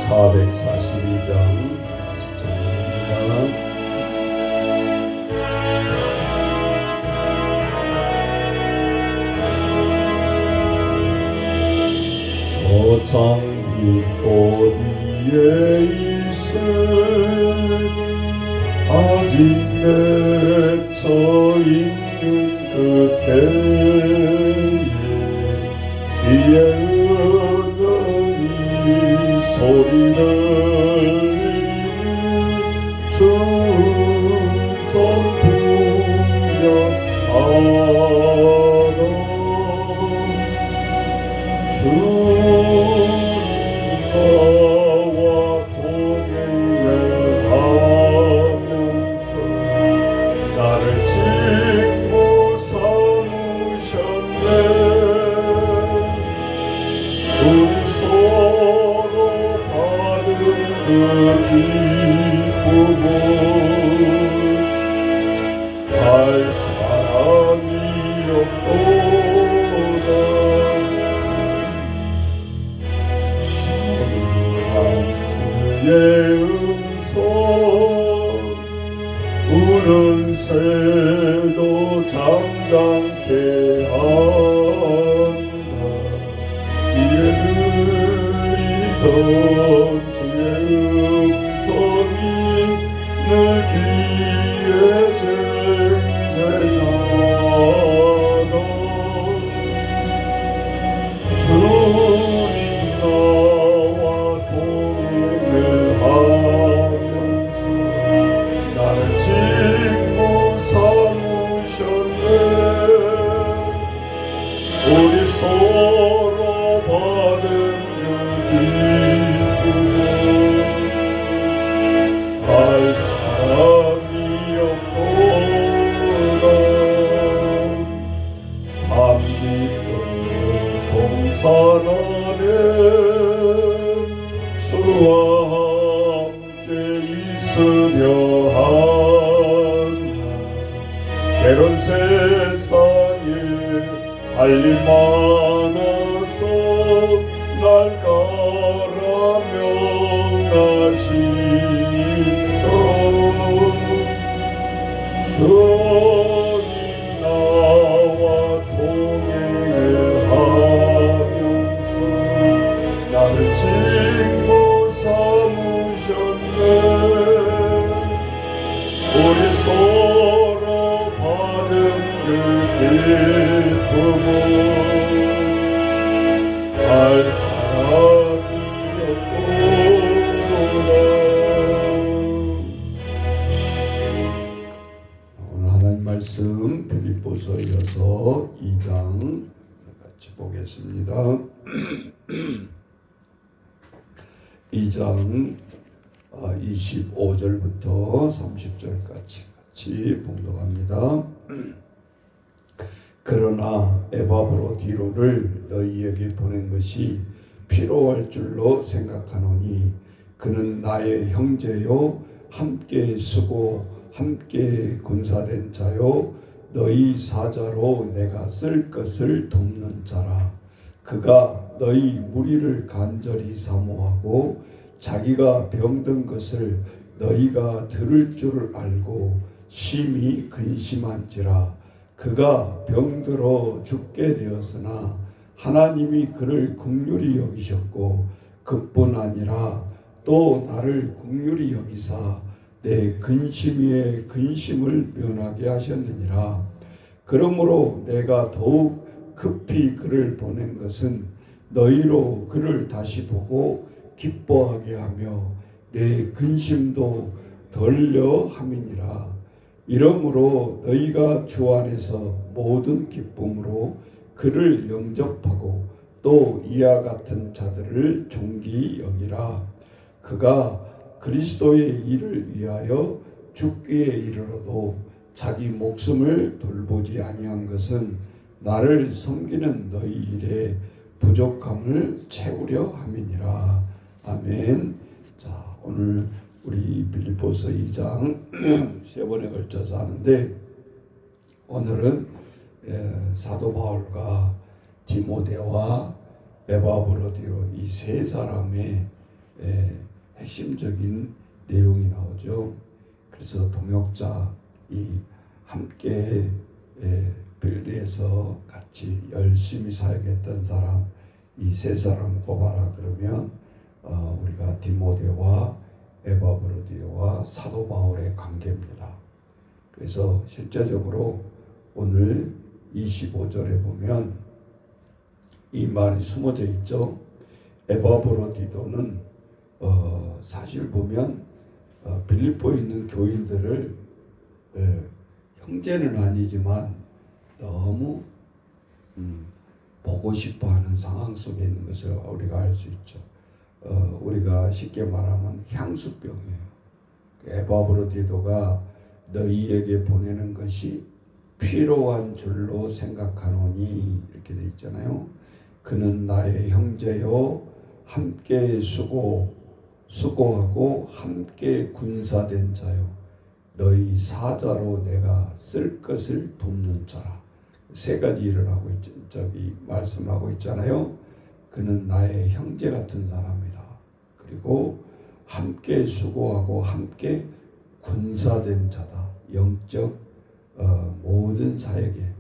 442장 시청합니다. 저장빛 위에 있을 아직 맺혀 있는 그때에 귀에 은은히 소리를 충성 부여하라. 나와 동행을 하면서 나를 친구 삼으셨네. 우리 서로 받은 그 기쁨을 할 사람이 없도다. 주의 음성 우는 새도 잠잠케 한다. 귀에 들리던 주의 음성이 늘 귀에 쟁쟁하다. 주님 나와 동행을 하면서 나를 친구 삼으셨네. 우리 서로 받은 그 기쁨을 할 사람이 없도다. 밤낮 동산 안에 주와 함께 있으려 하나. 괴로운 세상에 할 일 많아서 날 가라 명하시다. 주님 나와 동행을 하면서 나를 친구 삼으셨네. 우리 서로 받은 그 기쁨을 할 사람이 없도다. 오늘 하나님 말씀 빌립보서 이어서 2장 같이 보겠습니다. 2장 25절부터 30절까지 봉독합니다. 그러나 에바브로디로를 너희에게 보낸 것이 필요할 줄로 생각하노니 그는 나의 형제요 함께 쓰고 함께 군사된 자요 너희 사자로 내가 쓸 것을 돕는 자라. 그가 너희 무리를 간절히 사모하고 자기가 병든 것을 너희가 들을 줄을 알고 심히 근심한지라. 그가 병들어 죽게 되었으나 하나님이 그를 긍휼히 여기셨고 그뿐 아니라 또 나를 긍휼히 여기사 내 근심 위에 근심을 면하게 하셨느니라. 그러므로 내가 더욱 급히 그를 보낸 것은 너희로 그를 다시 보고 기뻐하게 하며 내 근심도 덜려 함이니라. 이러므로 너희가 주 안에서 모든 기쁨으로 그를 영접하고 또 이와 같은 자들을 존귀 여기라. 그가 그리스도의 일을 위하여 죽기에 이르러도 자기 목숨을 돌보지 아니한 것은 나를 섬기는 너희 일에 부족함을 채우려 함이니라. 아멘. 자, 오늘 우리 빌립보서 2장 세 번에 걸쳐서 하는데 오늘은 사도 바울과 디모데와 에바브로디로 이 세 사람의 핵심적인 내용이 나오죠. 그래서 동역자 이 함께 빌드에서 같이 열심히 사역했던 사람 이 세 사람 꼽아라 그러면 우리가 디모데와 에바브로디오와 사도 바울의 관계입니다. 그래서 실제적으로 오늘 25절에 보면 이 말이 숨어져 있죠. 에바브로디도는 사실 보면 빌립보에 있는 교인들을 형제는 아니지만 너무 보고 싶어하는 상황 속에 있는 것을 우리가 알 수 있죠. 우리가 쉽게 말하면 향수병이에요. 에바브로디도가 너희에게 보내는 것이 필요한 줄로 생각하노니 이렇게 돼 있잖아요. 그는 나의 형제요 함께 수고하고 함께 군사된 자요 너희 사자로 내가 쓸 것을 돕는 자라. 세 가지 일을 하고 말씀하고 있잖아요. 그는 나의 형제 같은 사람이다. 그리고 함께 수고하고 함께 군사된 자다. 영적 모든 사역에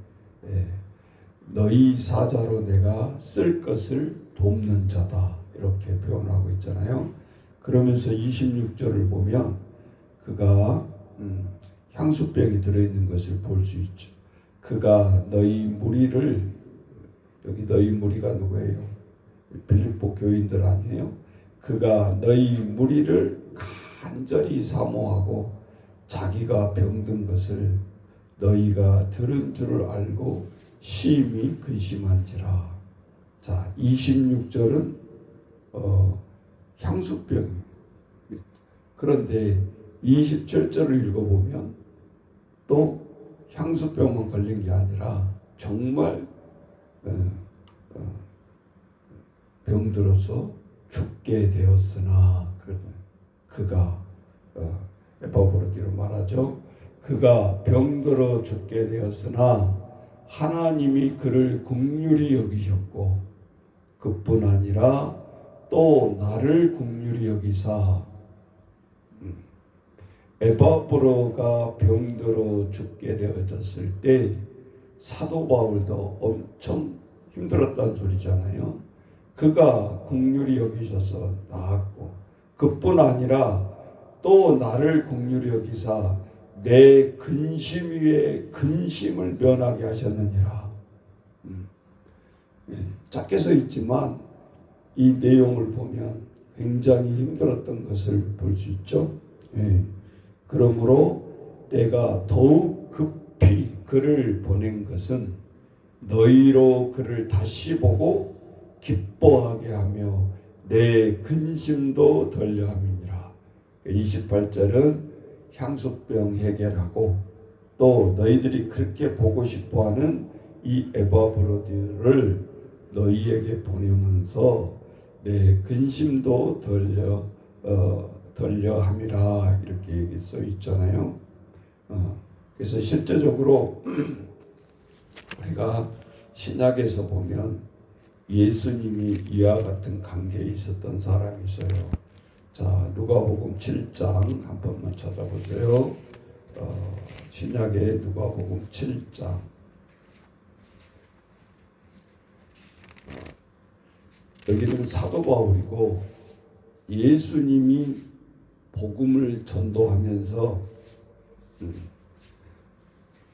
너희 사자로 내가 쓸 것을 돕는 자다. 이렇게 표현하고 있잖아요. 그러면서 26절을 보면 그가 향수병이 들어있는 것을 볼 수 있죠. 그가 너희 무리를 여기 너희 무리가 누구예요? 빌립보 교인들 아니에요? 그가 너희 무리를 간절히 사모하고 자기가 병든 것을 너희가 들은 줄을 알고 심히 근심한지라. 자, 26절은 향수병. 그런데 27절을 읽어보면 또 향수병만 걸린 게 아니라 정말 병들어서 죽게 되었으나 그가 에바브로디로 말하죠. 그가 병들어 죽게 되었으나 하나님이 그를 긍휼히 여기셨고 그뿐 아니라 또 나를 긍휼히 여기사 에바브로가 병들어 죽게 되어졌을 때 사도 바울도 엄청 힘들었다는 소리잖아요. 그가 긍휼히 여기셔서 나았고 그뿐 아니라 또 나를 긍휼히 여기사 내 근심 위에 근심을 면하게 하셨느니라. 작게 써 있지만 이 내용을 보면 굉장히 힘들었던 것을 볼 수 있죠. 그러므로 내가 더욱 급히 그를 보낸 것은 너희로 그를 다시 보고 기뻐하게 하며 내 근심도 덜려 함이니라. 28절은 향수병 해결하고 또 너희들이 그렇게 보고 싶어하는 이 에바브로디를 너희에게 보내면서 내 근심도 덜려 함이라 이렇게 써 있잖아요. 그래서 실제적으로 우리가 신약에서 보면 예수님이 이와 같은 관계에 있었던 사람이 있어요. 자, 누가복음 7장 한 번만 찾아보세요. 신약의 누가복음 7장. 여기는 사도 바울이고 예수님이 복음을 전도하면서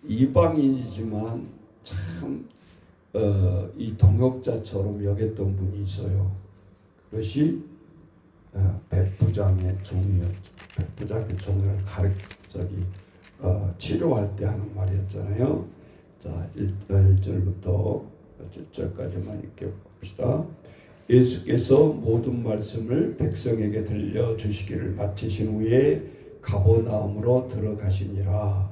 이방인이지만 참 이 동역자처럼 여겼던 분이 있어요. 그것이 백부장의 종이었죠. 백부장의 종을 치료할 때 하는 말이었잖아요. 자, 1절부터 7절까지만 읽어봅시다. 예수께서 모든 말씀을 백성에게 들려주시기를 마치신 후에 가버나움으로 들어가시니라.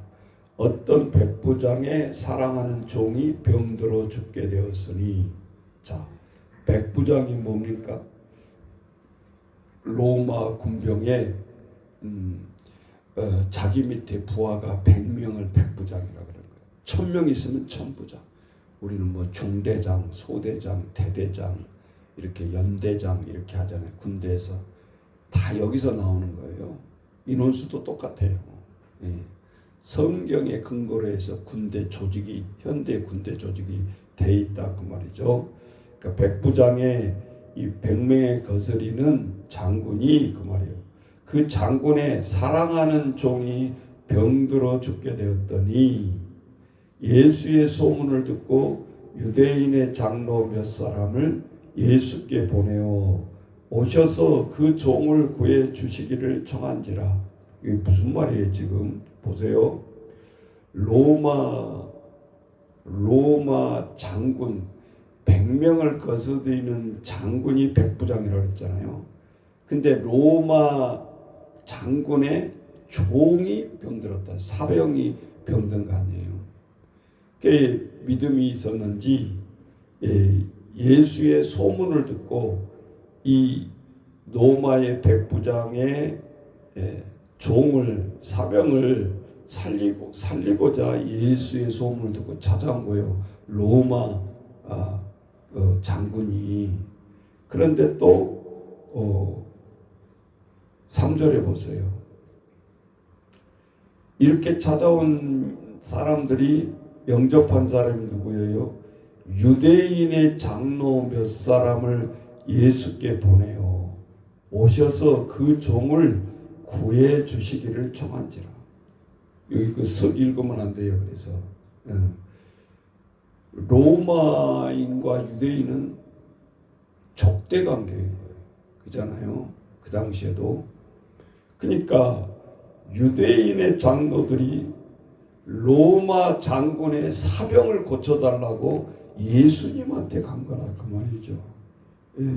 어떤 백부장의 사랑하는 종이 병들어 죽게 되었으니, 자, 백부장이 뭡니까? 로마 군병에 자기 밑에 부하가 100명을 백부장이라고 그런 거예요. 1000명 있으면 천부장. 우리는 뭐 중대장, 소대장, 대대장, 이렇게 연대장 이렇게 하잖아요. 군대에서. 다 여기서 나오는 거예요. 인원수도 똑같아요. 예. 성경의 근거로 해서 군대 조직이 현대 군대 조직이 돼 있다 그 말이죠. 그러니까 백부장의 이 100명의 거스리는 장군이 그 말이에요. 그 장군의 사랑하는 종이 병들어 죽게 되었더니 예수의 소문을 듣고 유대인의 장로 몇 사람을 예수께 보내어 오셔서 그 종을 구해 주시기를 청한지라. 이게 무슨 말이에요 지금? 보세요. 로마 장군 100명을 거스리는 장군이 백부장이라고 했잖아요. 근데 로마 장군의 종이 병들었다. 사병이 병든 거 아니에요. 그 믿음이 있었는지 예수의 소문을 듣고 이 로마의 백부장의 종을 사병을 살리고자 예수의 소문을 듣고 찾아온 거예요. 로마 장군이. 그런데 또 3절에 보세요. 이렇게 찾아온 사람들이 영접한 사람이 누구예요? 유대인의 장로 몇 사람을 예수께 보내요. 오셔서 그 종을 구해 주시기를 청한지라. 여기 그 석 읽으면 안 돼요. 그래서 로마인과 유대인은 족대 관계인 거예요. 그잖아요. 그 당시에도. 그러니까 유대인의 장로들이 로마 장군의 사병을 고쳐달라고 예수님한테 간 거라 그 말이죠. 예.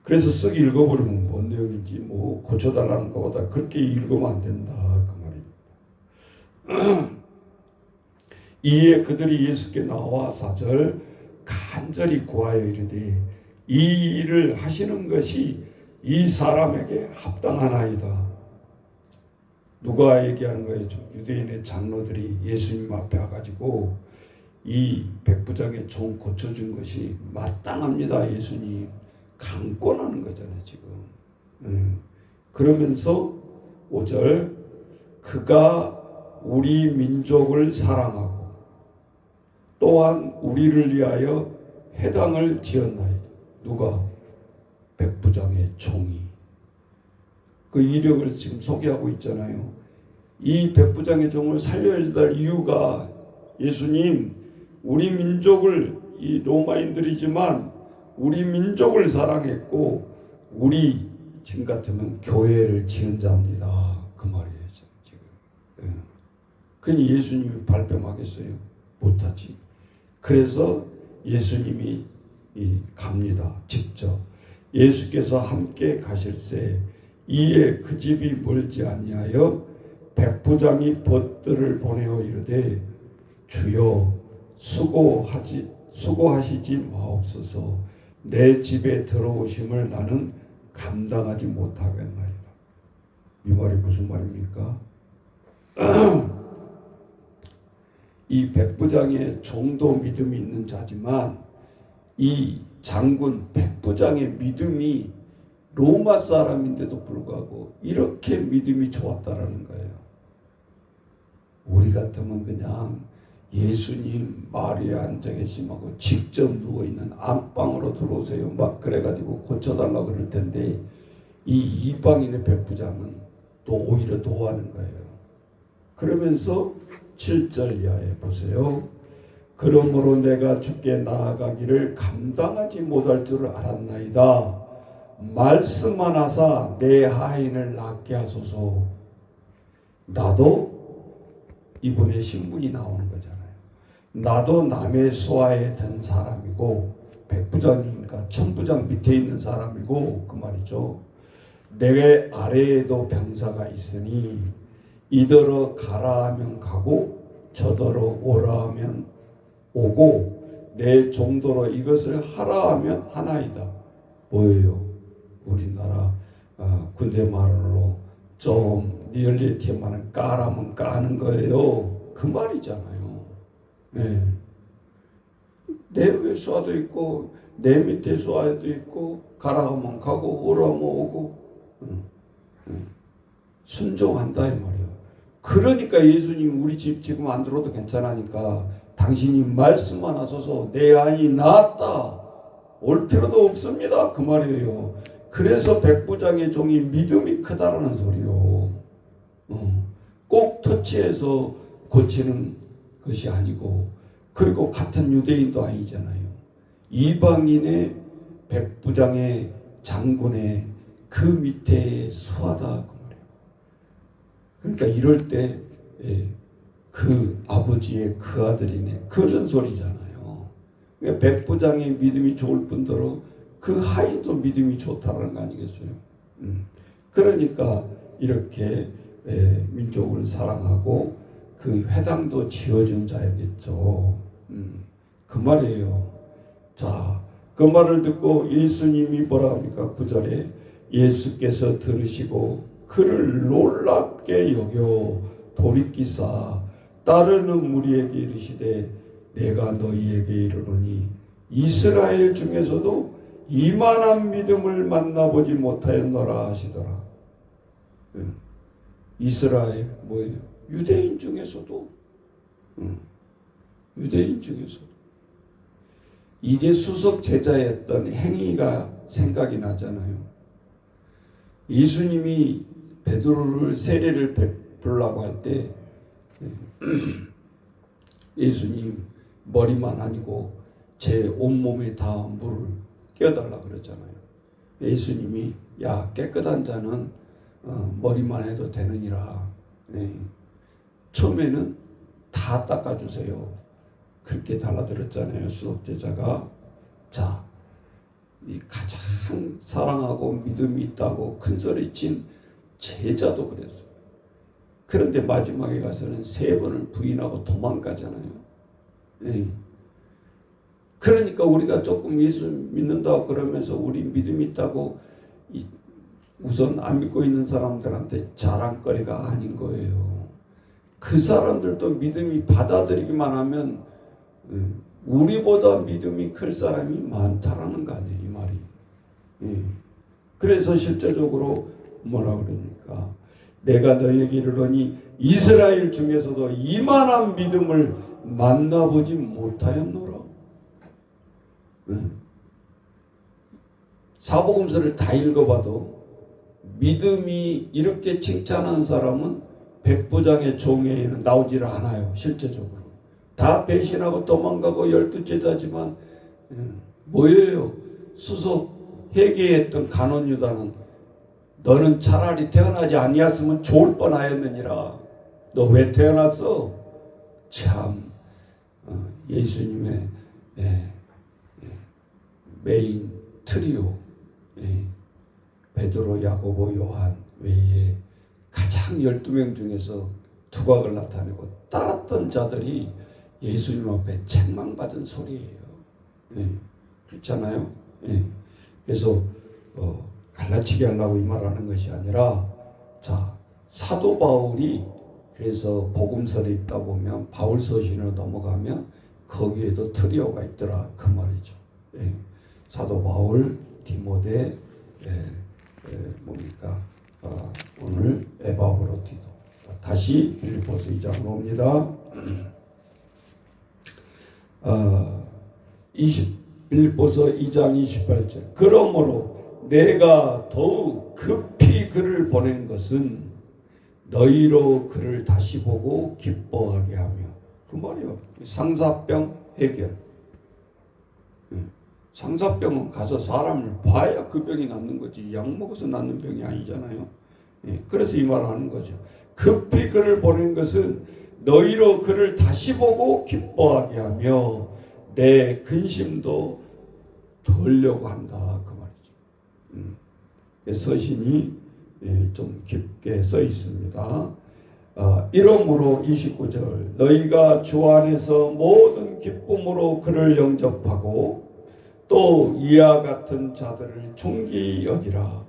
그래서 쓱 읽어버리면 뭔 내용인지 뭐 고쳐달라는 것보다 그렇게 읽으면 안 된다 그 말입니다. 이에 그들이 예수께 나와 4절 간절히 구하여 이르되 이 일을 하시는 것이 이 사람에게 합당하나이다. 누가 얘기하는 거예요? 유대인의 장로들이 예수님 앞에 와가지고 이 백부장의 종 고쳐준 것이 마땅합니다. 예수님 강권하는 거잖아요 지금. 그러면서 5절 그가 우리 민족을 사랑하고 또한 우리를 위하여 회당을 지었나이다. 누가? 백부장의 종이. 그 이력을 지금 소개하고 있잖아요. 이 백부장의 종을 살려야 될 이유가 예수님 우리 민족을 이 로마인들이지만 우리 민족을 사랑했고 우리 지금 같으면 교회를 지은 자입니다. 그 말이에요 지금. 그러니 예수님이 발뺌하겠어요? 못하지. 그래서 예수님이 갑니다. 직접. 예수께서 함께 가실새 이에 그 집이 멀지 아니하여 백부장이 벗들을 보내어 이르되 주여 수고하시지 마옵소서. 내 집에 들어오심을 나는 감당하지 못하겠나이다. 이 말이 무슨 말입니까? 이 백부장의 종도 믿음이 있는 자지만 이 장군 백부장의 믿음이 로마 사람인데도 불구하고 이렇게 믿음이 좋았다라는 거예요. 우리 같으면 그냥 예수님 마리아 앉아 계심하고 직접 누워있는 안방으로 들어오세요 막 그래가지고 고쳐달라고 그럴 텐데 이 이방인의 백부장은 또 오히려 노하는 거예요. 그러면서 7절 이하에 보세요. 그러므로 내가 주께 나아가기를 감당하지 못할 줄을 알았나이다. 말씀만 하사 내 하인을 낫게 하소서. 나도 이분의 신분이 나오는 거잖아요. 나도 남의 수하에 든 사람이고 백부장이니까 천부장 밑에 있는 사람이고 그 말이죠. 내 아래에도 병사가 있으니 이더러 가라 하면 가고 저더러 오라 하면 오고 내 정도로 이것을 하라 하면 하나이다. 뭐예요? 우리나라 군대 말로 좀 리얼리티만은 까라면 까는 거예요. 그 말이잖아요. 네. 내 위에 쏴도 있고 내 밑에 쏴도 있고 가라 하면 가고 오라 하면 오고 순종한다 이 말이에요. 그러니까 예수님 우리 집 지금 안 들어도 괜찮으니까 당신이 말씀만 하소서 내 안이 나았다. 올 필요도 없습니다. 그 말이에요. 그래서 백부장의 종이 믿음이 크다라는 소리요. 꼭 터치해서 고치는 것이 아니고, 그리고 같은 유대인도 아니잖아요. 이방인의 백부장의 장군의 그 밑에 수하다 그 말이에요. 그러니까 이럴 때 그 아버지의 그 아들이네 그런 소리잖아요. 그러니까 백부장의 믿음이 좋을 뿐더러 그 하인도 믿음이 좋다는 거 아니겠어요? 그러니까 이렇게 민족을 사랑하고 그 회당도 지어준 자였겠죠. 그 말이에요. 자, 그 말을 듣고 예수님이 뭐라 합니까? 9절에 예수께서 들으시고 그를 놀랍게 여겨 돌이키사 따르는 무리에게 이르시되 내가 너희에게 이르노니 이스라엘 중에서도 이만한 믿음을 만나보지 못하였노라 하시더라. 이스라엘 뭐예요? 유대인 중에서도 유대인 중에서도 이게 수석 제자였던 행위가 생각이 나잖아요. 예수님이 베드로를 세례를 베풀라고 할 때 예수님 머리만 아니고 제 온몸에 다 물을 끼워달라고 그랬잖아요. 예수님이 야 깨끗한 자는 머리만 해도 되느니라. 처음에는 다 닦아주세요. 그렇게 달라들었잖아요. 수석제자가. 자, 이 가장 사랑하고 믿음이 있다고 큰소리친 제자도 그랬어요. 그런데 마지막에 가서는 3번을 부인하고 도망가잖아요. 그러니까 우리가 조금 예수 믿는다고 그러면서 우리 믿음이 있다고 우선 안 믿고 있는 사람들한테 자랑거리가 아닌 거예요. 그 사람들도 믿음이 받아들이기만 하면 우리보다 믿음이 클 사람이 많다라는 거 아니에요, 이 말이. 그래서 실제적으로 뭐라 그러니까 내가 너희에게 이르노니 이스라엘 중에서도 이만한 믿음을 만나보지 못하였노라. 사복음서를 다 읽어봐도 믿음이 이렇게 칭찬한 사람은 백부장의 종에는 나오질 않아요. 실제적으로 다 배신하고 도망가고 12제자지만 뭐예요? 수석 회개했던 간원 유다는 너는 차라리 태어나지 아니었으면 좋을 뻔하였느니라. 너 왜 태어났어? 참 예수님의 메인 트리오 베드로, 야고보, 요한 외에 가장 12명 중에서 두각을 나타내고 따랐던 자들이 예수님 앞에 책망받은 소리예요. 그렇잖아요. 그래서 갈라치게 하려고 이 말하는 것이 아니라, 자, 사도 바울이 그래서 복음서를 읽다 보면 바울 서신으로 넘어가면 거기에도 트리오가 있더라 그 말이죠. 사도 바울, 디모데, 뭡니까? 오늘 에바브로티도. 다시 빌립보서 2장으로 옵니다. 빌립보서 2장 28절. 그러므로 내가 더욱 급히 그를 보낸 것은 너희로 그를 다시 보고 기뻐하게 하며. 그 말이요. 상사병 해결. 상사병은 가서 사람을 봐야 그 병이 낫는 거지 약 먹어서 낫는 병이 아니잖아요. 그래서 이 말을 하는 거죠. 급히 그를 보낸 것은 너희로 그를 다시 보고 기뻐하게 하며 내 근심도 덜려고 한다 그 말이죠. 서신이 좀 깊게 써 있습니다. 이러므로 29절 너희가 주 안에서 모든 기쁨으로 그를 영접하고 또 이와 같은 자들을 존귀 여기라.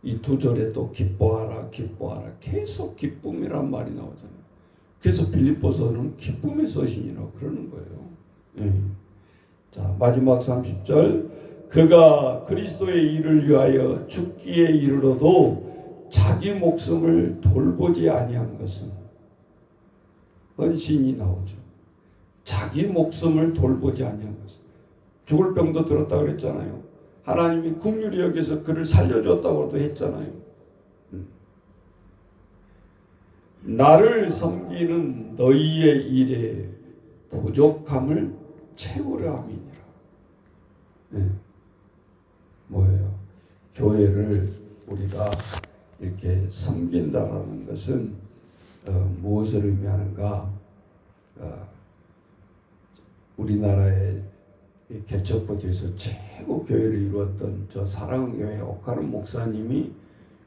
이 2절에도 기뻐하라 기뻐하라 계속 기쁨이란 말이 나오잖아요. 그래서 빌립보서는 기쁨의 서신이라고 그러는 거예요. 자, 마지막 30절 그가 그리스도의 일을 위하여 죽기에 이르러도 자기 목숨을 돌보지 아니한 것은 헌신이 나오죠. 자기 목숨을 돌보지 아니한 것은 죽을 병도 들었다 그랬잖아요. 하나님이 긍휼히 여겨서 그를 살려줬다고도 했잖아요. 나를 섬기는 너희의 일에 부족함을 채우려 함이니라. 네. 뭐예요? 교회를 우리가 이렇게 섬긴다라는 것은 무엇을 의미하는가? 우리나라의 개척부터에서 최고 교회를 이루었던 저 사랑의 교회 옥하름 목사님이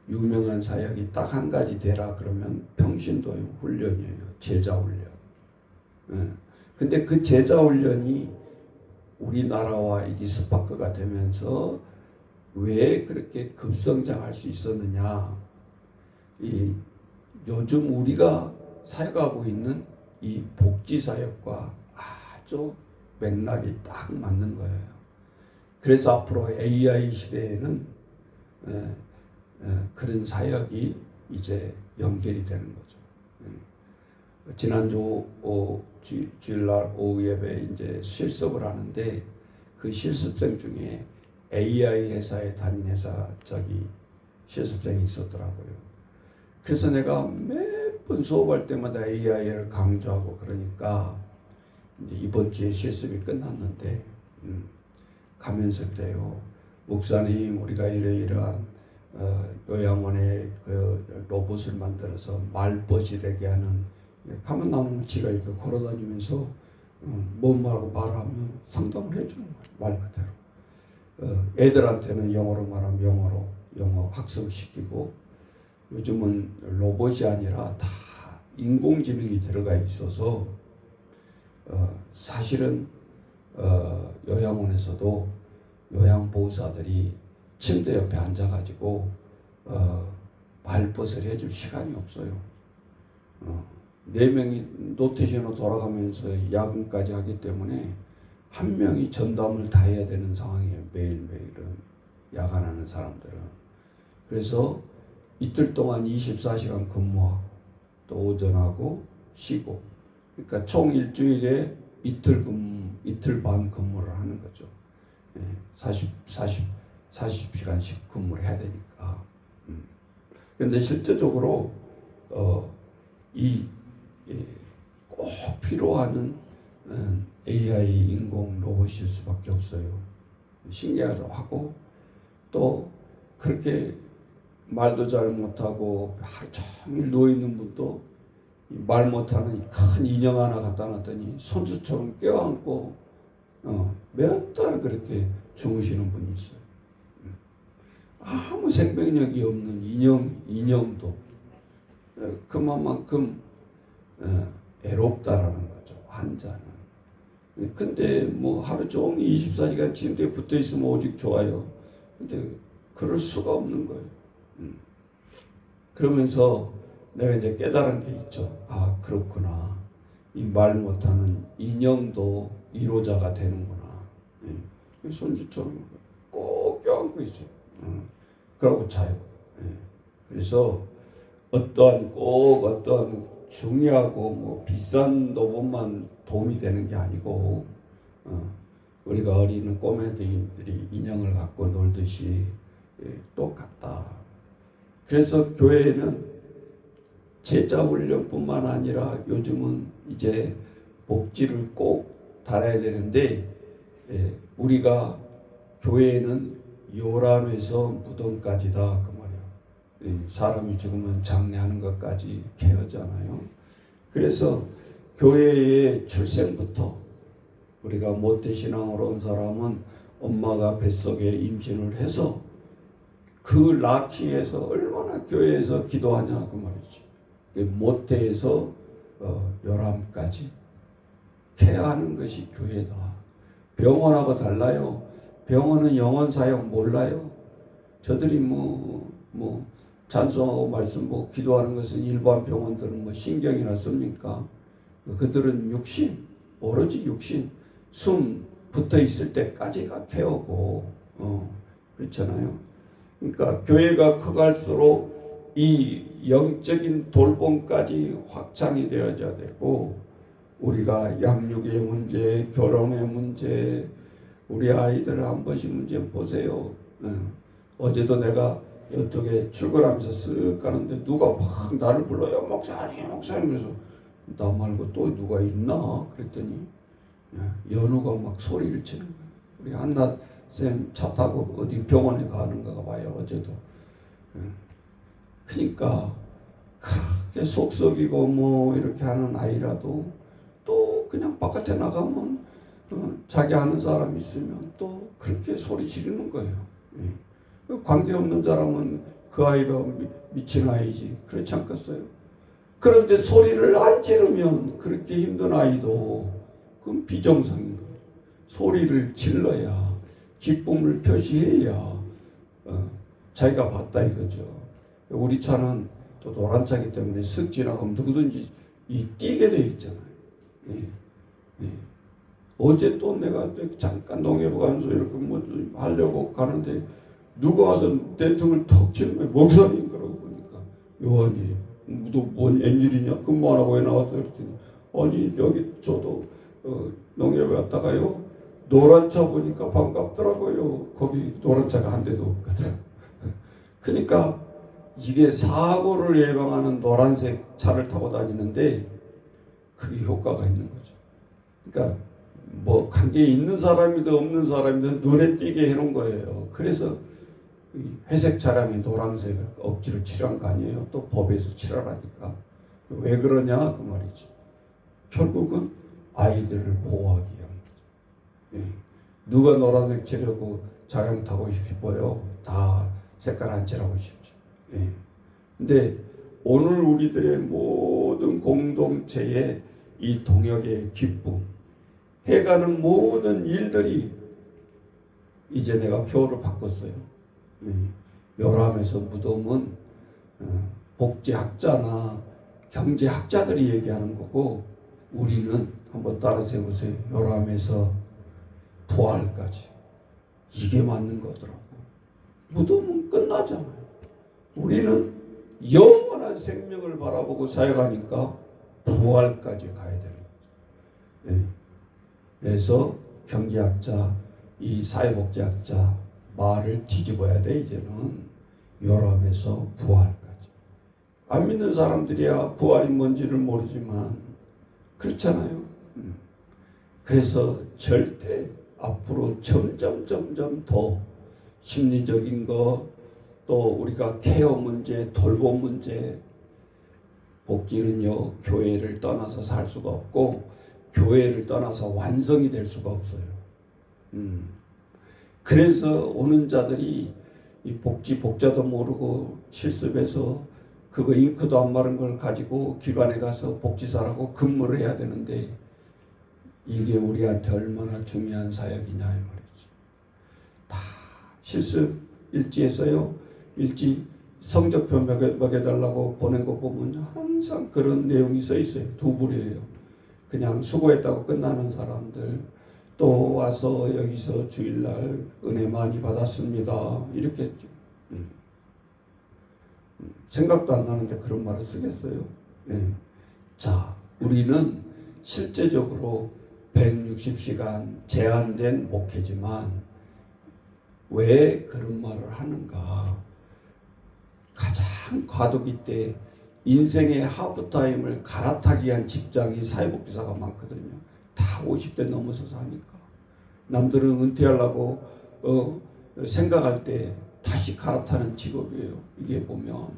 유명한 사역이 딱 한 가지 되라 그러면 평신도 훈련이에요. 제자 훈련. 근데 그 제자 훈련이 우리나라와 이디스파크가 되면서 왜 그렇게 급성장할 수 있었느냐? 요즘 우리가 사역하고 있는 이 복지사역과 아주 맥락이 딱 맞는 거예요. 그래서 앞으로 AI 시대에는 그런 사역이 이제 연결이 되는 거죠. 지난주 주일날 오후 예배에 이제 실습을 하는데 그 실습생 중에 AI 회사에 다닌 저기 실습생이 있었더라고요. 그래서 내가 매번 수업할 때마다 AI를 강조하고 그러니까 이제 이번 주에 실습이 끝났는데 가면서 그래요. 목사님, 우리가 이러이러한 요양원에 그 로봇을 만들어서 말벗이 되게 하는 가면 나오는 지가 이렇게 걸어다니면서 뭔 말하고 말하면 상담을 해주는 거예요. 말 그대로. 애들한테는 영어로 말하면 영어 학습을 시키고 요즘은 로봇이 아니라 다 인공지능이 들어가 있어서 사실은 요양원에서도 요양보호사들이 침대 옆에 앉아가지고 말벗을 해줄 시간이 없어요. 4명이 노테이션으로 돌아가면서 야근까지 하기 때문에 한 명이 전담을 다 해야 되는 상황이에요. 매일매일은 야간하는 사람들은. 그래서 이틀 동안 24시간 근무하고 또 오전하고 쉬고 그러니까 총 일주일에 이틀 반 근무를 하는 거죠. 40시간씩 근무를 해야 되니까. 그런데 실제적으로 꼭 필요한 AI 인공 로봇일 수밖에 없어요. 신기하기도 하고 또 그렇게 말도 잘 못하고 하루 종일 누워있는 분도 말 못하는 큰 인형 하나 갖다 놨더니 손주처럼 껴안고 몇 달 그렇게 주무시는 분이 있어요. 아무 생명력이 없는 인형도 그만큼 애롭다라는 거죠. 환자는. 근데 뭐 하루 종일 24시간 침대에 붙어 있으면 오직 좋아요. 근데 그럴 수가 없는 거예요. 그러면서 내가 이제 깨달은 게 있죠. 아, 그렇구나. 이 말 못하는 인형도 이로자가 되는구나. 손주처럼 꼭 껴안고 있어요. 그러고 자요. 그래서 어떠한 중요하고 뭐 비싼 로봇만 도움이 되는 게 아니고 우리가 어린 꼬매들이 인형을 갖고 놀듯이 똑같다. 그래서 교회에는 제자 훈련뿐만 아니라 요즘은 이제 복지를 꼭 달아야 되는데 우리가 교회에는 요람에서 무덤까지다 그 말이에요. 사람이 죽으면 장례하는 것까지 케어잖아요. 그래서 교회의 출생부터 우리가 모태신앙으로 온 사람은 엄마가 뱃속에 임신을 해서 그 낳기에서 얼마나 교회에서 기도하냐 그 말이지. 모태에서 요람까지 케어하는 것이 교회다. 병원하고 달라요. 병원은 영혼 사역 몰라요. 저들이 뭐 찬송하고 말씀 뭐 기도하는 것은 일반 병원들은 뭐 신경이나 씁니까? 그들은 육신, 오로지 육신, 숨 붙어 있을 때까지가 케어고 그렇잖아요. 그러니까 교회가 커갈수록 이 영적인 돌봄까지 확장이 되어져야 되고, 우리가 양육의 문제, 결혼의 문제, 우리 아이들 한 번씩 문제 보세요. 어제도 내가 이쪽에 출근하면서 쓱 가는데 누가 막 나를 불러요. 목사님, 목사님. 그래서 나 말고 또 누가 있나? 그랬더니 연우가 막 소리를 치는 거예요. 우리 한낮 쌤 차 타고 어디 병원에 가는가 봐요. 어제도. 그러니까 그렇게 속썩이고 뭐 이렇게 하는 아이라도 또 그냥 바깥에 나가면 자기 아는 사람 있으면 또 그렇게 소리 지르는 거예요. 관계없는 사람은 그 아이가 미친 아이지. 그렇지 않겠어요? 그런데 소리를 안 지르면 그렇게 힘든 아이도 그건 비정상인 거예요. 소리를 질러야, 기쁨을 표시해야 자기가 봤다 이거죠. 우리 차는 또 노란 차기 때문에 쓱 지나가면 누구든지 뛰게 돼 있잖아요. 어제 또 내가 잠깐 농협 가면서 이렇게 뭐 하려고 가는데 누가 와서 내 등을 턱 치는 거예요. 목사님. 그러고 보니까 요한이 너 뭔 웬일이냐? 근무 안 하고 왜 나왔어? 그랬더니 아니 여기 저도 농협에 왔다가요 노란 차 보니까 반갑더라고요. 거기 노란 차가 한 대도 없거든. 그러니까 이게 사고를 예방하는 노란색 차를 타고 다니는데 그게 효과가 있는 거죠. 그러니까 뭐 관계 있는 사람이든 없는 사람이든 눈에 띄게 해놓은 거예요. 그래서 회색 차량에 노란색을 억지로 칠한 거 아니에요. 또 법에서 칠하라니까. 왜 그러냐 그 말이지. 결국은 아이들을 보호하기 위한. 누가 노란색 칠하고 차량 타고 싶어요? 다 색깔 안 칠하고 싶죠. 근데 오늘 우리들의 모든 공동체의 이 동역의 기쁨, 해가는 모든 일들이 이제 내가 표를 바꿨어요. 요람에서 무덤은 복지학자나 경제학자들이 얘기하는 거고, 우리는 한번 따라서 해보세요. 요람에서 부활까지. 이게 맞는 거더라고. 무덤은 끝나잖아요. 우리는 영원한 생명을 바라보고 사역하니까 부활까지 가야 되는 거죠. 그래서 경제학자, 이 사회복지학자 말을 뒤집어야 돼. 이제는 요람에서 부활까지. 안 믿는 사람들이야 부활이 뭔지를 모르지만 그렇잖아요. 그래서 절대 앞으로 점점 더 심리적인 거, 또 우리가 케어 문제, 돌봄 문제, 복지는요 교회를 떠나서 살 수가 없고 교회를 떠나서 완성이 될 수가 없어요. 그래서 오는 자들이 이 복자도 모르고 실습해서 그거 잉크도 안 마른 걸 가지고 기관에 가서 복지사라고 근무를 해야 되는데, 이게 우리한테 얼마나 중요한 사역이냐 이 말이지. 다 실습 일지에서요, 일지 성적표 먹여달라고 보낸 거 보면 항상 그런 내용이 써 있어요. 두 부류예요. 그냥 수고했다고 끝나는 사람들, 또 와서 여기서 주일날 은혜 많이 받았습니다. 이렇게 했죠. 생각도 안 나는데 그런 말을 쓰겠어요. 자, 우리는 실제적으로 160시간 제한된 목회지만 왜 그런 말을 하는가? 가장 과도기 때 인생의 하프타임을 갈아타기 위한 직장이 사회복지사가 많거든요. 다 50대 넘어서 사니까. 남들은 은퇴하려고 생각할 때 다시 갈아타는 직업이에요. 이게 보면.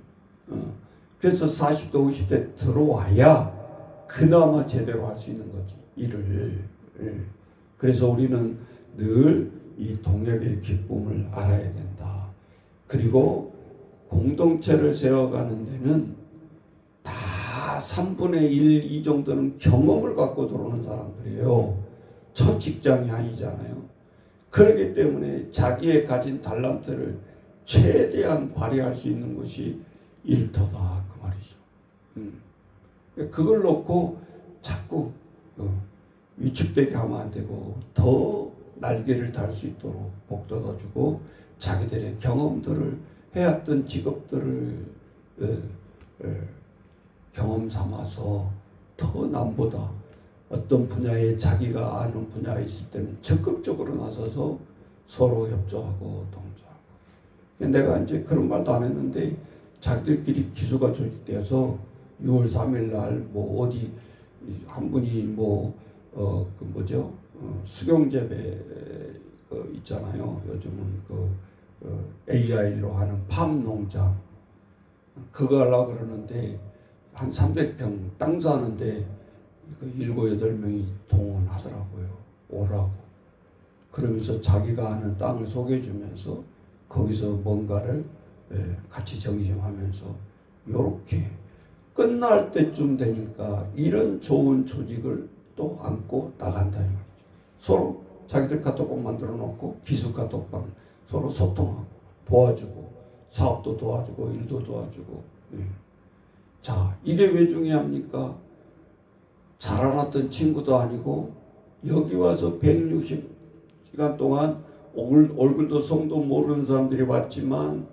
그래서 40대 50대 들어와야 그나마 제대로 할 수 있는 거지, 일을. 그래서 우리는 늘 이 동역의 기쁨을 알아야 된다. 그리고 공동체를 세워가는 데는 다 3분의 1 이 정도는 경험을 갖고 들어오는 사람들이에요. 첫 직장이 아니잖아요. 그렇기 때문에 자기의 가진 달란트를 최대한 발휘할 수 있는 것이 일터다 그 말이죠. 그걸 놓고 자꾸 위축되게 하면 안 되고 더 날개를 달 수 있도록 복돋아주고 자기들의 경험들을 해왔던 직업들을 경험 삼아서 더 남보다 어떤 분야에 자기가 아는 분야에 있을 때는 적극적으로 나서서 서로 협조하고 동조하고. 내가 이제 그런 말도 안 했는데 자기들끼리 기수가 조직돼서 6월 3일 날 뭐 어디 한 분이 그 뭐죠? 수경재배 있잖아요. 요즘은 AI로 하는 팜 농장 그거 하려고 그러는데 한 300평 땅 사는데 7, 8명이 동원하더라고요. 오라고. 그러면서 자기가 아는 땅을 소개해주면서 거기서 뭔가를 같이 정심하면서 요렇게 끝날 때쯤 되니까 이런 좋은 조직을 또 안고 나간다 이 말이죠. 서로 자기들 카톡방 만들어 놓고 기숙 카톡방 서로 소통하고 도와주고 사업도 도와주고 일도 도와주고. 자, 이게 왜 중요합니까? 자라났던 친구도 아니고 여기 와서 160시간 동안 얼굴도 성도 모르는 사람들이 왔지만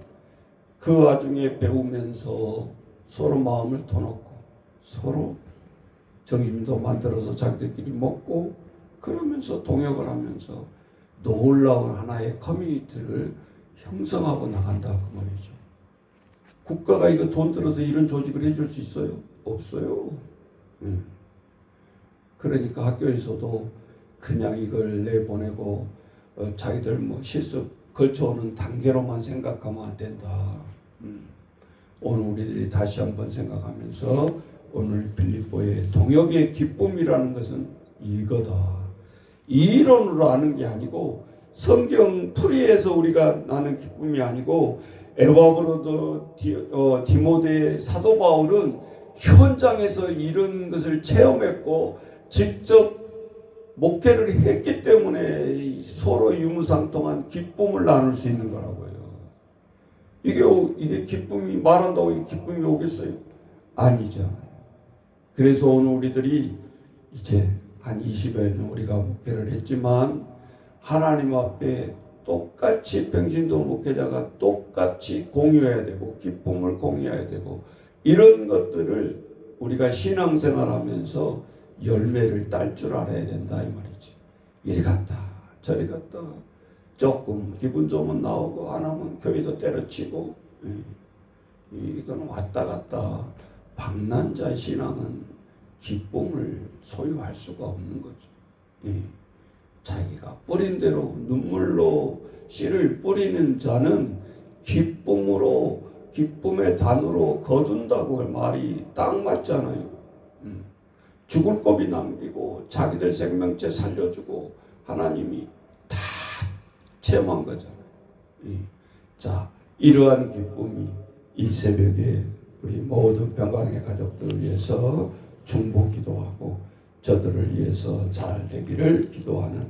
그 와중에 배우면서 서로 마음을 터놓고 서로 점심도 만들어서 자기들끼리 먹고 그러면서 동역을 하면서 놀라운 하나의 커뮤니티를 형성하고 나간다 그 말이죠. 국가가 이거 돈 들어서 이런 조직을 해줄 수 있어요? 없어요. 그러니까 학교에서도 그냥 이걸 내보내고 자기들 실습 걸쳐오는 단계로만 생각하면 안 된다. 오늘 우리들이 다시 한번 생각하면서 오늘 빌립보의 동역의 기쁨이라는 것은 이거다. 이론으로 아는 게 아니고 성경 풀이에서 우리가 나는 기쁨이 아니고 에바브로도 디모데 사도 바울은 현장에서 이런 것을 체험했고 직접 목회를 했기 때문에 서로 유무상통한 기쁨을 나눌 수 있는 거라고요. 이게 기쁨이 말한다고 이 기쁨이 오겠어요? 아니잖아요. 그래서 오늘 우리들이 이제 한 20여 년 우리가 목회를 했지만 하나님 앞에 똑같이 평신도 목회자가 똑같이 공유해야 되고 기쁨을 공유해야 되고 이런 것들을 우리가 신앙생활하면서 열매를 딸 줄 알아야 된다 이 말이지. 이리 갔다 저리 갔다 조금 기분 좋으면 나오고 안 하면 교회도 때려치고 이건 왔다 갔다 방랑자 신앙은 기쁨을 소유할 수가 없는 거죠. 자기가 뿌린 대로 눈물로 씨를 뿌리는 자는 기쁨의 단으로 거둔다고 말이 딱 맞잖아요. 죽을 고비 남기고 자기들 생명체 살려주고 하나님이 다 체험한 거잖아요. 자, 이러한 기쁨이 이 새벽에 우리 모든 평강의 가족들을 위해서 중보 기도하고 저들을 위해서 잘 되기를 기도하는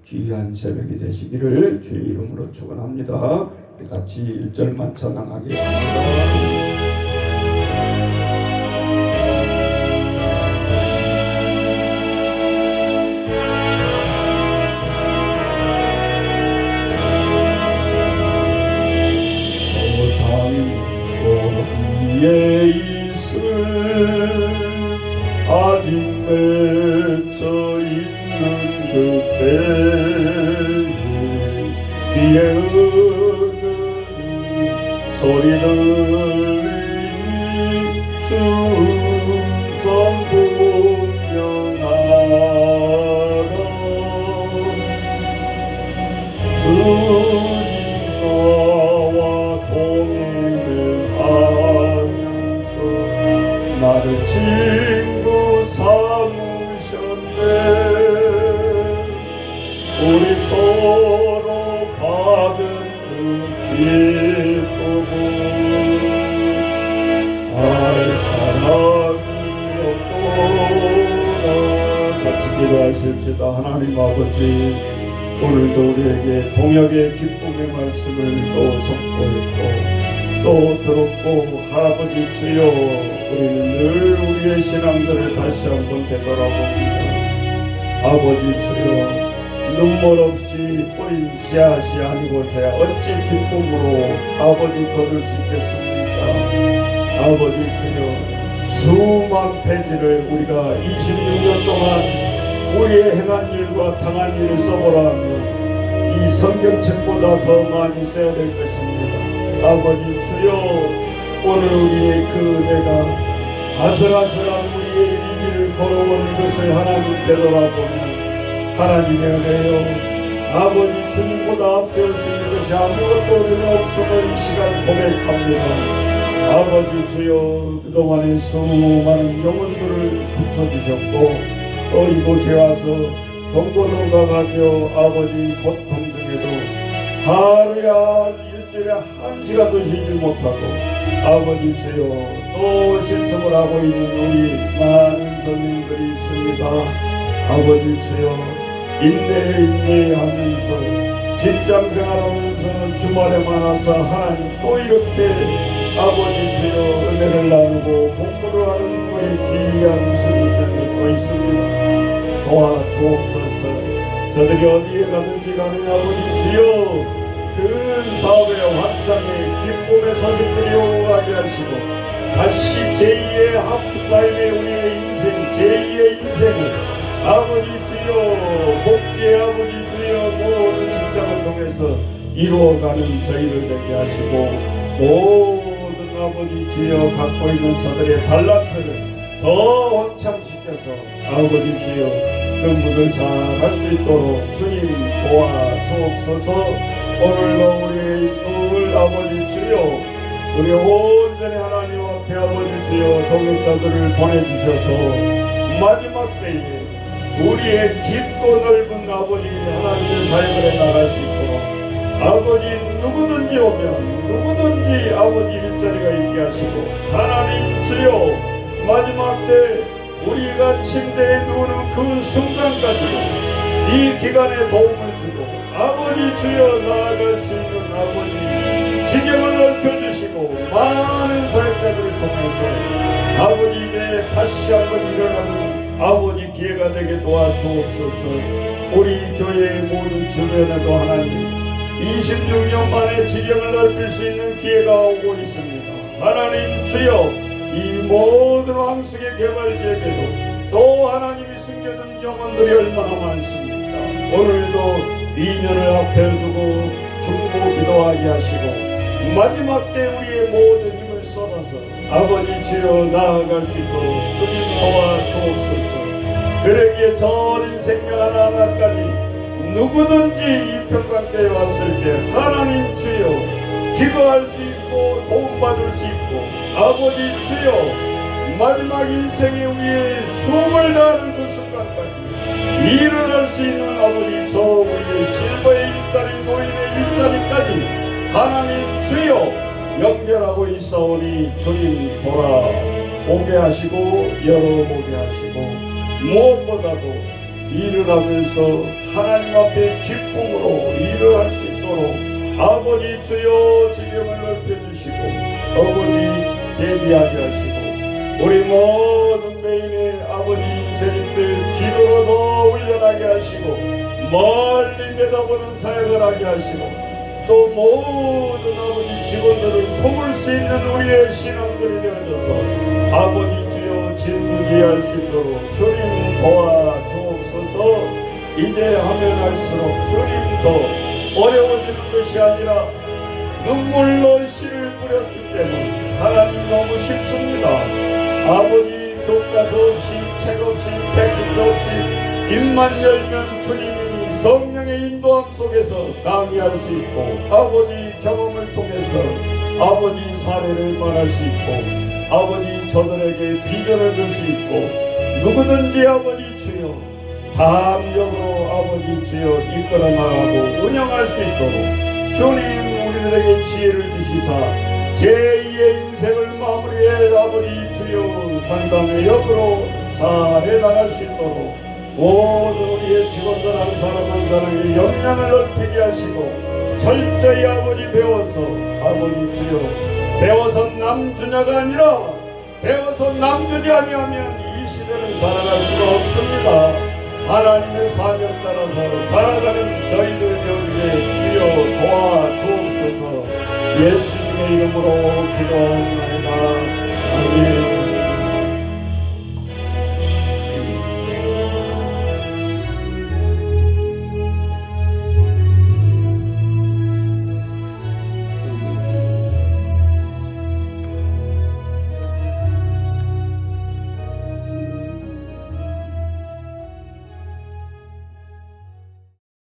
귀한 새벽이 되시기를 주의 이름으로 축원합니다. 우리 같이 1절만 찬양하겠습니다. 위에 있을 아직 맺혀 있는 그때에 귀에 은은히 소리 들리니 충성 분명하다. 주님 나와 동행을 하면서 나를 친구 삼으셨네. 우리 서로 받은 그 기쁨은 알 사랑이 없도다. 같이 기도하십시다. 하나님 아버지, 오늘도 우리에게 동역의 기쁨의 말씀을 또 선포했고 또 들었고, 할아버지 주여, 우리는 늘 우리의 신앙들을 다시 한번 되돌아봅니다. 아버지 주여, 늘 눈물 없이 뿌린 씨앗이 아니고서야 어찌 기쁨으로 아버지 거둘 수 있겠습니까? 아버지 주여, 수많은 페이지를 우리가 26년 동안 우리의 행한 일과 당한 일을 써보라면 이 성경책보다 더 많이 써야 될 것입니다. 아버지 주여, 오늘 우리의 그 은혜가 아슬아슬한 우리의 이 길을 걸어오는 것을 하나님 되돌아보면 하나님의 은혜요, 아버지 주님보다 앞세울 수 있는 것이 아무것도 우리는 없음을 이 시간 고백합니다. 아버지 주여, 그동안에 수많은 영혼들을 붙여주셨고 또 이곳에 와서 동고동락하며 아버지 고통 중에도 하루야 일주일에 1시간도 쉬지 못하고 아버지 주여 또 실습을 하고 있는 우리 많은 선생님들이 있습니다. 아버지 주여, 인내하면서 직장생활하면서 주말에만 와서 하나님 또 이렇게 아버지 주여 은혜를 나누고 공부를 하는 우리 귀한 스승들이 또 있습니다. 도와주옵소서. 저들이 어디에 가든지 간에 아버지 주여 큰 사업의 환상의 기쁨의 소식들이 오가게 하시고 다시 제2의 하프타임의 우리의 인생, 제2의 인생을 아버지 주여 목지의 아버지 주여 모든 직장을 통해서 이루어가는 저희를 되게 하시고 모든 아버지 주여 갖고 있는 저들의 달란트를 더 확장시켜서 아버지 주여 근무를 잘 할 수 있도록 주님 도와주옵소서. 오늘도 우리의 늘 아버지 주여 우리 온전히 하나님 앞에 아버지 주여 동역자들을 보내주셔서 마지막 때에 우리의 깊고 넓은 아버지 하나님의 사역을 나갈 수 있도록 아버지 누구든지 오면 누구든지 아버지 일자리가 있게 하시고 하나님 주여 마지막 때 우리가 침대에 누우는 그 순간까지 이 기간에 도움을 주고 아버지 주여 나아갈 수 있는 아버지 지경을 넓혀주시고 많은 사역자들을 통해서 아버지 이제 다시 한번 일어나는 아버지 기회가 되게 도와주옵소서. 우리 교회의 모든 주변에도 하나님 26년 만에 지경을 넓힐 수 있는 기회가 오고 있습니다. 하나님 주여 이 모든 왕숙의 개발지역에도 또 하나님이 숨겨둔 영혼들이 얼마나 많습니까? 오늘도 2년을 앞에 두고 중보 기도하게 하시고 마지막 때 우리의 모든 힘을 쏟아서 아버지 주여 나아갈 수 있도록 주님 도와주옵소서. 그러기에 저 어린 생명 하나하나까지 누구든지 이 평강교회에 왔을 때 하나님 주여 기거할 수 있고 도움받을 수 있고 아버지 주여 마지막 인생에 우리의 숨을 다하는 그 순간까지 일을 할 수 있는 아버지 저 우리의 실버의 일자리 노인의 일자리까지 하나님 주여 연결하고 있사오니 주님 돌아오게 하시고 열어보게 하시고 무엇보다도 일을 하면서 하나님 앞에 기쁨으로 일을 할 수 있도록 아버지 주여 지경을 넓혀주시고 아버지 대비하게 하시고 우리 모든 메인의 아버지 제님들 기도로 더 훈련하게 하시고 멀리 내다보는 사역을 하게 하시고 또 모든 아버지 직원들을 품을 수 있는 우리의 신앙들이 되어져서 아버지 주여 진두지휘할 수 있도록 주님 도와주옵소서. 이제 하면 할수록 주님 더 어려워지는 것이 아니라 눈물로 씨를 뿌렸기 때문에 하나님 너무 쉽습니다. 아버지 교과서 없이 책 없이 텍스트 없이 입만 열면 주님이 성령의 인도함 속에서 강의할 수 있고 아버지 경험을 통해서 아버지 사례를 말할 수 있고 아버지 저들에게 비전을 줄 수 있고 누구든지 아버지 주여 담력으로 아버지 주여 이끌어 나가고 운영할 수 있도록 주님 우리들에게 지혜를 주시사 제2의 인생을 마무리해 아버지 주여 상담의 역으로 잘 해나갈 수 있도록 모든 우리의 직원들 한 사람 한 사람의 역량을 넓히게 하시고 철저히 아버지 배워서 아버지 주여 배워서 남주냐가 아니라 배워서 남주지 아니하면 이 시대는 살아갈 수가 없습니다. 하나님의 사명 따라서 살아가는 저희들 가운데 주여 도와주옵소서. 예수님의 이름으로 기도하옵나이다.